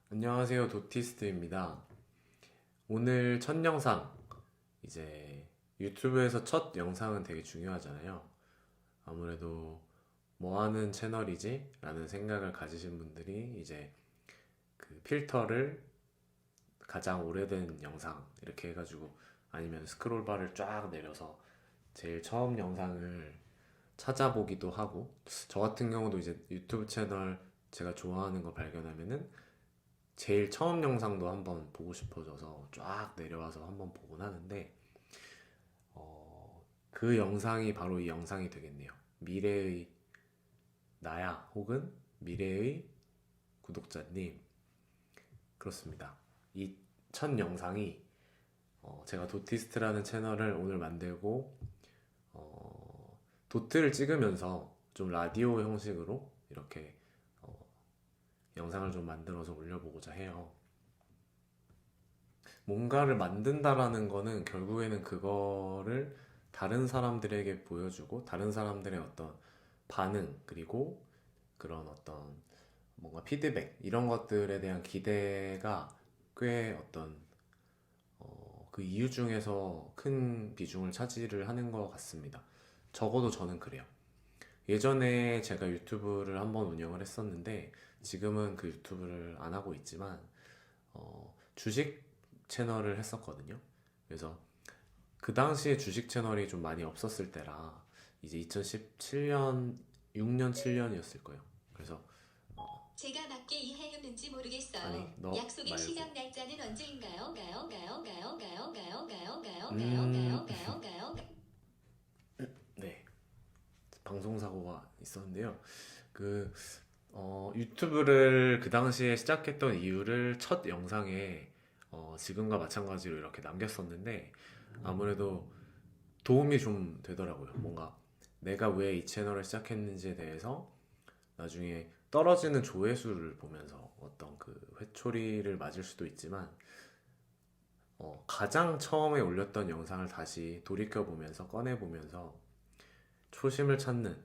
안녕하세요, 도티스트입니다. 오늘 첫 영상, 이제 유튜브에서 첫 영상은 되게 중요하잖아요. 아무래도 뭐 하는 채널이지? 라는 생각을 가지신 분들이 이제 그 필터를 가장 오래된 영상 이렇게 해가지고 아니면 스크롤바를 쫙 내려서 제일 처음 영상을 찾아보기도 하고, 저 같은 경우도 이제 유튜브 채널 제가 좋아하는 거 발견하면은 제일 처음 영상도 한번 보고 싶어져서 쫙 내려와서 한번 보곤 하는데, 그 영상이 바로 이 영상이 되겠네요. 미래의 나야 혹은 미래의 구독자님. 그렇습니다. 이 첫 영상이 제가 도티스트라는 채널을 오늘 만들고 도트를 찍으면서 좀 라디오 형식으로 이렇게 어, 영상을 좀 만들어서 올려보고자 해요. 뭔가를 만든다라는 거는 결국에는 그거를 다른 사람들에게 보여주고 다른 사람들의 어떤 반응 그리고 그런 어떤 뭔가 피드백 이런 것들에 대한 기대가 꽤 어떤 그 이유 중에서 큰 비중을 차지를 하는 것 같습니다. 적어도 저는 그래요. 예전에 제가 유튜브를 한번 운영을 했었는데 지금은 그 유튜브를 안 하고 있지만 주식 채널을 했었거든요. 그래서 그 당시에 주식 채널이 좀 많이 없었을 때라 이제 2017년, 6년, 7년이었을 거예요. 그래서 제가 맞게 이해했는지 아니 모르겠어요. 너 약속의 말고 시작 날짜는 언제인가요? 가요, 가요, 가요, 가요, 가요, 가요, 가요, 가요, 음, 가요, 가요, 가요. 네, 방송사고가 있었는데요. 그 유튜브를 그 당시에 시작했던 이유를 첫 영상에 지금과 마찬가지로 이렇게 남겼었는데 아무래도 도움이 좀 되더라고요. 뭔가 내가 왜 이 채널을 시작했는지에 대해서 나중에 떨어지는 조회수를 보면서 어떤 그 회초리를 맞을 수도 있지만 가장 처음에 올렸던 영상을 다시 돌이켜보면서 꺼내보면서 초심을 찾는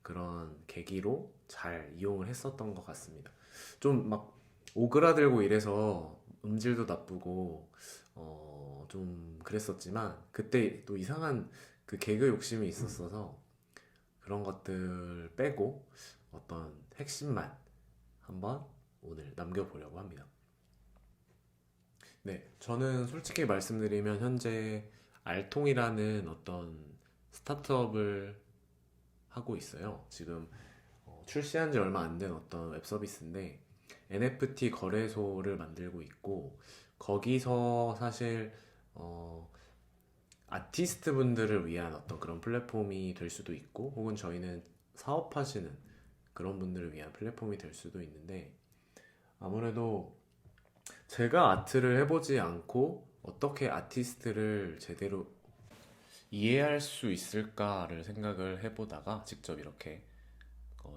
그런 계기로 잘 이용을 했었던 것 같습니다. 좀 막 오그라들고 이래서 음질도 나쁘고 좀 그랬었지만 그때 또 이상한 그 개그 욕심이 있었어서 그런 것들 빼고 어떤 핵심만 한번 오늘 남겨보려고 합니다. 네, 저는 솔직히 말씀드리면 현재 알통이라는 어떤 스타트업을 하고 있어요. 지금 출시한 지 얼마 안 된 어떤 웹 서비스인데 NFT 거래소를 만들고 있고 거기서 사실 어, 아티스트 분들을 위한 어떤 그런 플랫폼이 될 수도 있고 혹은 저희는 사업하시는 그런 분들을 위한 플랫폼이 될 수도 있는데 아무래도 제가 아트를 해보지 않고 어떻게 아티스트를 제대로 이해할 수 있을까를 생각을 해보다가 직접 이렇게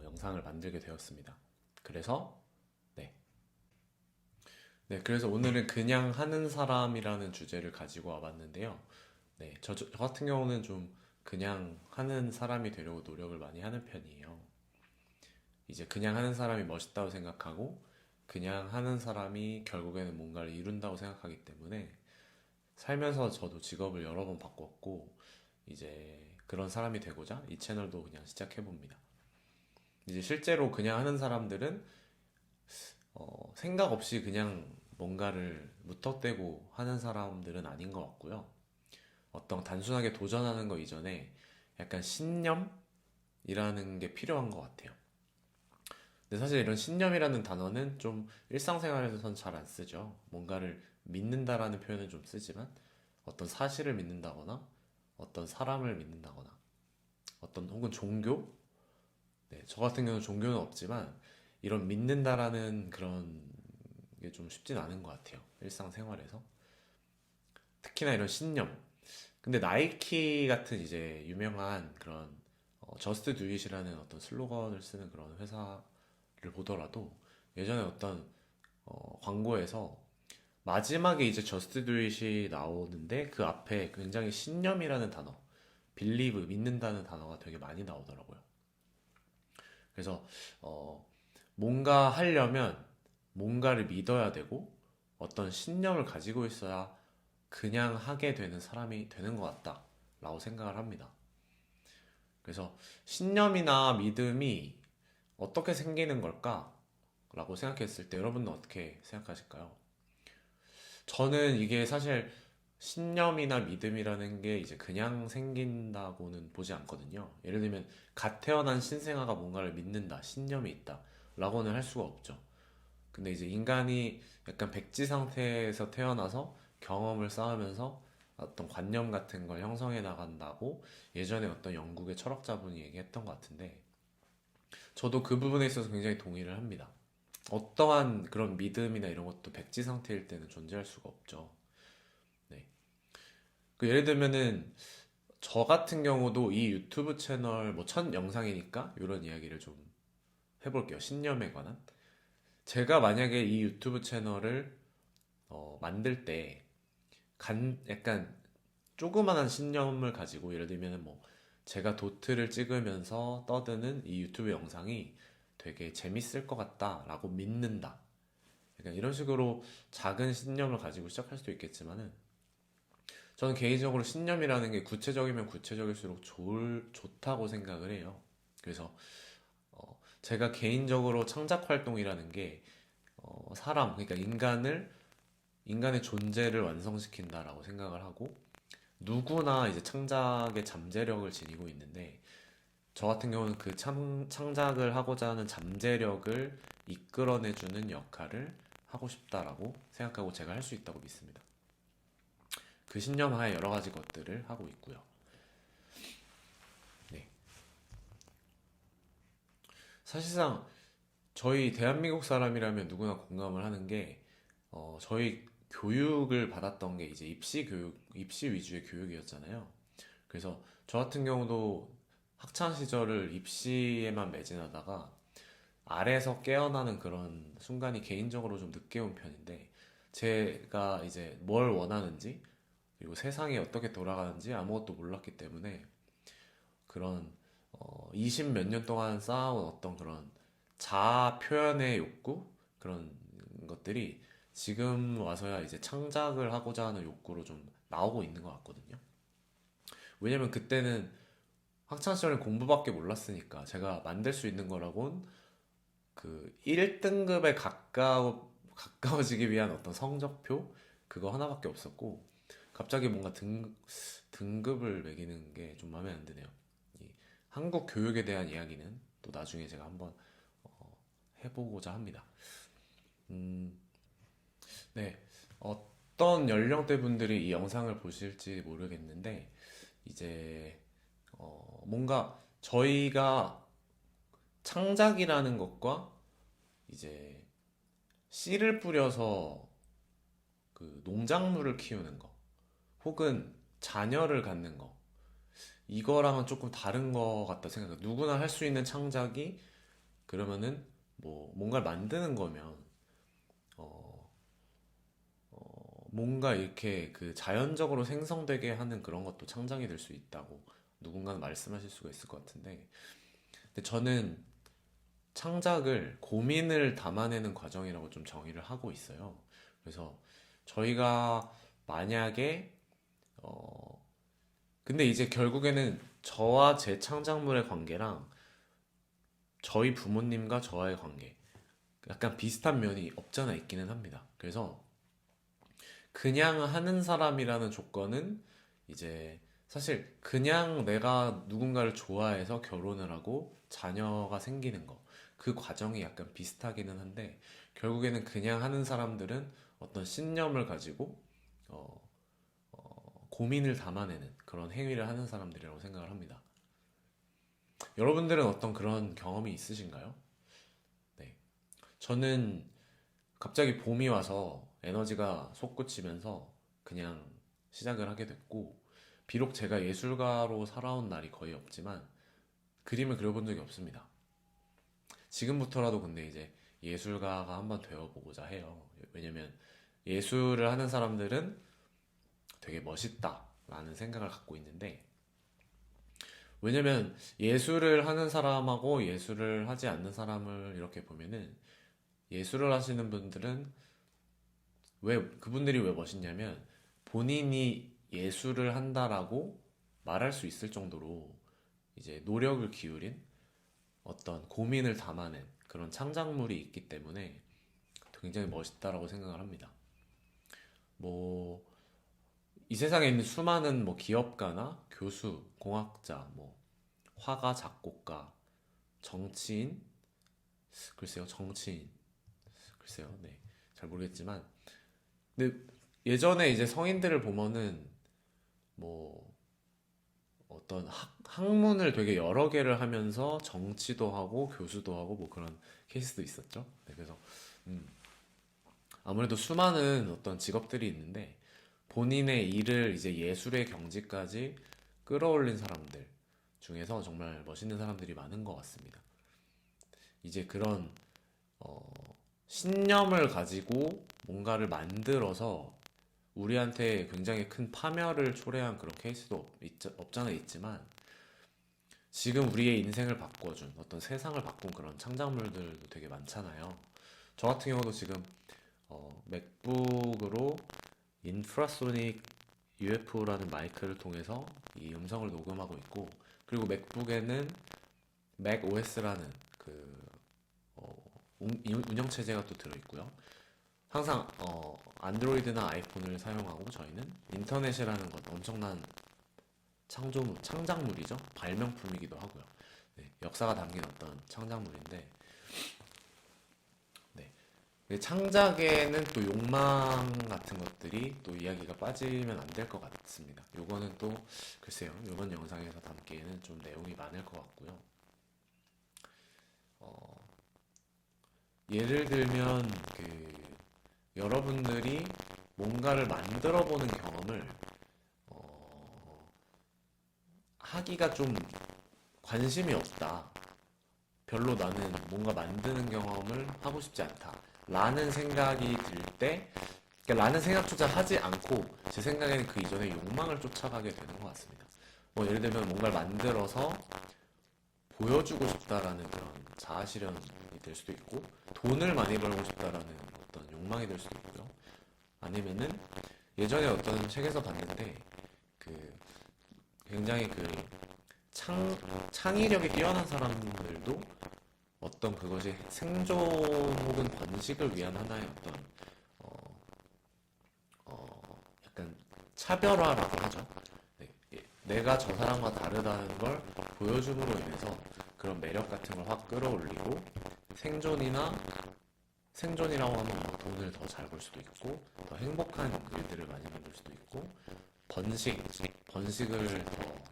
영상을 만들게 되었습니다. 그래서 네. 네, 그래서 오늘은 그냥 하는 사람이라는 주제를 가지고 와봤는데요. 네, 저 같은 경우는 좀 그냥 하는 사람이 되려고 노력을 많이 하는 편이에요. 이제 그냥 하는 사람이 멋있다고 생각하고 그냥 하는 사람이 결국에는 뭔가를 이룬다고 생각하기 때문에 살면서 저도 직업을 여러 번 바꿨고 이제 그런 사람이 되고자 이 채널도 그냥 시작해 봅니다. 이제 실제로 그냥 하는 사람들은 생각 없이 그냥 뭔가를 무턱대고 하는 사람들은 아닌 것 같고요. 어떤 단순하게 도전하는 거 이전에 약간 신념이라는 게 필요한 것 같아요. 근데 사실 이런 신념이라는 단어는 좀 일상생활에서는 잘 안 쓰죠. 뭔가를 믿는다라는 표현은 좀 쓰지만 어떤 사실을 믿는다거나 어떤 사람을 믿는다거나 어떤 혹은 종교? 네, 저 같은 경우는 종교는 없지만 이런 믿는다라는 그런 게 좀 쉽진 않은 것 같아요. 일상생활에서. 특히나 이런 신념. 근데 나이키 같은 이제 유명한 그런 저스트 듀 잇이라는 어떤 슬로건을 쓰는 그런 회사를 보더라도 예전에 어떤 광고에서 마지막에 이제 저스트 듀 잇이 나오는데 그 앞에 굉장히 신념이라는 단어, 빌리브, 믿는다는 단어가 되게 많이 나오더라고요. 그래서 어, 뭔가 하려면 뭔가를 믿어야 되고 어떤 신념을 가지고 있어야 그냥 하게 되는 사람이 되는 것 같다 라고 생각을 합니다. 그래서 신념이나 믿음이 어떻게 생기는 걸까? 라고 생각했을 때 여러분은 어떻게 생각하실까요? 저는 이게 사실 신념이나 믿음이라는 게 이제 그냥 생긴다고는 보지 않거든요. 예를 들면 갓 태어난 신생아가 뭔가를 믿는다, 신념이 있다 라고는 할 수가 없죠. 근데 이제 인간이 약간 백지 상태에서 태어나서 경험을 쌓으면서 어떤 관념 같은 걸 형성해 나간다고 예전에 어떤 영국의 철학자분이 얘기했던 것 같은데 저도 그 부분에 있어서 굉장히 동의를 합니다. 어떠한 그런 믿음이나 이런 것도 백지 상태일 때는 존재할 수가 없죠. 네. 그 예를 들면은 저 같은 경우도 이 유튜브 채널 뭐 첫 영상이니까 이런 이야기를 좀 해볼게요. 신념에 관한. 제가 만약에 이 유튜브 채널을 만들 때 약간 조그만한 신념을 가지고 예를 들면 뭐 제가 도트를 찍으면서 떠드는 이 유튜브 영상이 되게 재밌을 것 같다라고 믿는다. 약간 이런 식으로 작은 신념을 가지고 시작할 수도 있겠지만은 저는 개인적으로 신념이라는 게 구체적이면 구체적일수록 좋다고 생각을 해요. 그래서 제가 개인적으로 창작 활동이라는 게 사람, 그러니까 인간의 존재를 완성시킨다라고 생각을 하고 누구나 이제 창작의 잠재력을 지니고 있는데 저 같은 경우는 그 창작을 하고자 하는 잠재력을 이끌어내주는 역할을 하고 싶다라고 생각하고 제가 할 수 있다고 믿습니다. 그 신념 하에 여러 가지 것들을 하고 있고요. 네. 사실상 저희 대한민국 사람이라면 누구나 공감을 하는 게 저희 교육을 받았던 게 이제 입시 교육, 입시 위주의 교육이었잖아요. 그래서 저 같은 경우도 학창 시절을 입시에만 매진하다가 아래에서 깨어나는 그런 순간이 개인적으로 좀 늦게 온 편인데 제가 이제 뭘 원하는지 그리고 세상이 어떻게 돌아가는지 아무것도 몰랐기 때문에 그런 20 몇 년 동안 쌓아온 어떤 그런 자아 표현의 욕구 그런 것들이 지금 와서야 이제 창작을 하고자 하는 욕구로 좀 나오고 있는 것 같거든요. 왜냐면 그때는 학창 시절에 공부밖에 몰랐으니까 제가 만들 수 있는 거라곤 그 1등급에 가까워지기 위한 어떤 성적표 그거 하나밖에 없었고 갑자기 뭔가 등급을 매기는 게 좀 마음에 안 드네요. 이 한국 교육에 대한 이야기는 또 나중에 제가 한번 해보고자 합니다. 음, 네. 어떤 연령대 분들이 이 영상을 보실지 모르겠는데 이제 뭔가 저희가 창작이라는 것과 이제 씨를 뿌려서 그 농작물을 키우는 거 혹은 자녀를 갖는 거 이거랑은 조금 다른 거 같다 생각해요. 누구나 할 수 있는 창작이 그러면은 뭐 뭔가를 만드는 거면 어, 뭔가 이렇게 그 자연적으로 생성되게 하는 그런 것도 창작이 될 수 있다고 누군가는 말씀하실 수가 있을 것 같은데 근데 저는 창작을 고민을 담아내는 과정이라고 좀 정의를 하고 있어요. 그래서 저희가 만약에 어 근데 이제 결국에는 저와 제 창작물의 관계랑 저희 부모님과 저와의 관계 약간 비슷한 면이 없잖아 있기는 합니다. 그래서 그냥 하는 사람이라는 조건은 이제 사실 그냥 내가 누군가를 좋아해서 결혼을 하고 자녀가 생기는 거 그 과정이 약간 비슷하기는 한데 결국에는 그냥 하는 사람들은 어떤 신념을 가지고 어, 고민을 담아내는 그런 행위를 하는 사람들이라고 생각을 합니다. 여러분들은 어떤 그런 경험이 있으신가요? 네. 저는 갑자기 봄이 와서 에너지가 솟구치면서 그냥 시작을 하게 됐고, 비록 제가 예술가로 살아온 날이 거의 없지만, 그림을 그려본 적이 없습니다. 지금부터라도 근데 이제 예술가가 한번 되어보고자 해요. 왜냐면 예술을 하는 사람들은 되게 멋있다라는 생각을 갖고 있는데, 왜냐면 예술을 하는 사람하고 예술을 하지 않는 사람을 이렇게 보면은 예술을 하시는 분들은 그분들이 왜 멋있냐면 본인이 예술을 한다라고 말할 수 있을 정도로 이제 노력을 기울인 어떤 고민을 담아낸 그런 창작물이 있기 때문에 굉장히 멋있다라고 생각을 합니다. 뭐, 이 세상에 있는 수많은 뭐 기업가나 교수, 공학자, 뭐 화가, 작곡가, 정치인, 글쎄요, 정치인, 글쎄요, 네, 잘 모르겠지만, 근데 예전에 이제 성인들을 보면은 뭐 어떤 학문을 되게 여러 개를 하면서 정치도 하고 교수도 하고 뭐 그런 케이스도 있었죠. 네, 그래서 음, 아무래도 수많은 어떤 직업들이 있는데 본인의 일을 이제 예술의 경지까지 끌어올린 사람들 중에서 정말 멋있는 사람들이 많은 것 같습니다. 이제 그런 신념을 가지고 뭔가를 만들어서 우리한테 굉장히 큰 파멸을 초래한 그런 케이스도 없잖아 있지만 지금 우리의 인생을 바꿔준 어떤 세상을 바꾼 그런 창작물들도 되게 많잖아요. 저 같은 경우도 지금 맥북으로 인프라소닉 UFO라는 마이크를 통해서 이 음성을 녹음하고 있고 그리고 맥북에는 맥OS라는 그 운영 체제가 또 들어있고요. 항상 안드로이드나 아이폰을 사용하고 저희는 인터넷이라는 것 엄청난 창작물이죠. 발명품이기도 하고요. 네, 역사가 담긴 어떤 창작물인데 네. 창작에는 또 욕망 같은 것들이 또 이야기가 빠지면 안 될 것 같습니다. 요거는 또 글쎄요. 이번 영상에서 담기에는 좀 내용이 많을 것 같고요. 어, 예를 들면 여러분들이 뭔가를 만들어 보는 경험을 어, 하기가 좀 관심이 없다. 별로 나는 뭔가 만드는 경험을 하고 싶지 않다. 라는 생각이 들 때, 그러니까 라는 생각조차 하지 않고 제 생각에는 그 이전에 욕망을 쫓아가게 되는 것 같습니다. 뭐 예를 들면 뭔가를 만들어서 보여주고 싶다라는 그런 자아실현이 될 수도 있고, 돈을 많이 벌고 싶다라는 어떤 욕망이 될 수도 있고요. 아니면은 예전에 어떤 책에서 봤는데, 그 굉장히 창의력이 뛰어난 사람들도 어떤 그것이 생존 혹은 번식을 위한 하나의 어떤 약간 차별화라고 하죠. 네, 내가 저 사람과 다르다는 걸 보여줌으로 인해서 그런 매력 같은 걸 확 끌어올리고 생존이나 생존이라고 하면 뭐 돈을 더 잘 벌 수도 있고 더 행복한 일들을 많이 만들 수도 있고 번식을 더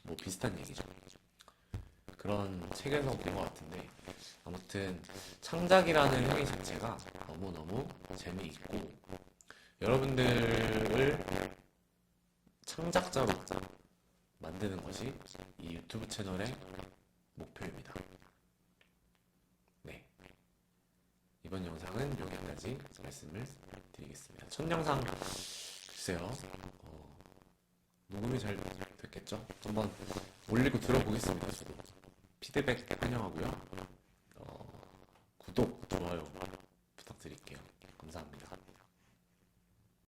뭐 비슷한 얘기죠. 그런 책에서 본 것 같은데 아무튼 창작이라는 행위 자체가 너무너무 재미있고 여러분들을 창작자로 만드는 것이 이 유튜브 채널의 목표입니다. 네, 이번 영상은 여기까지 말씀을 드리겠습니다. 첫 영상 글쎄요 녹음이 잘 됐겠죠? 한번 올리고 들어보겠습니다. 저도 피드백 환영하고요.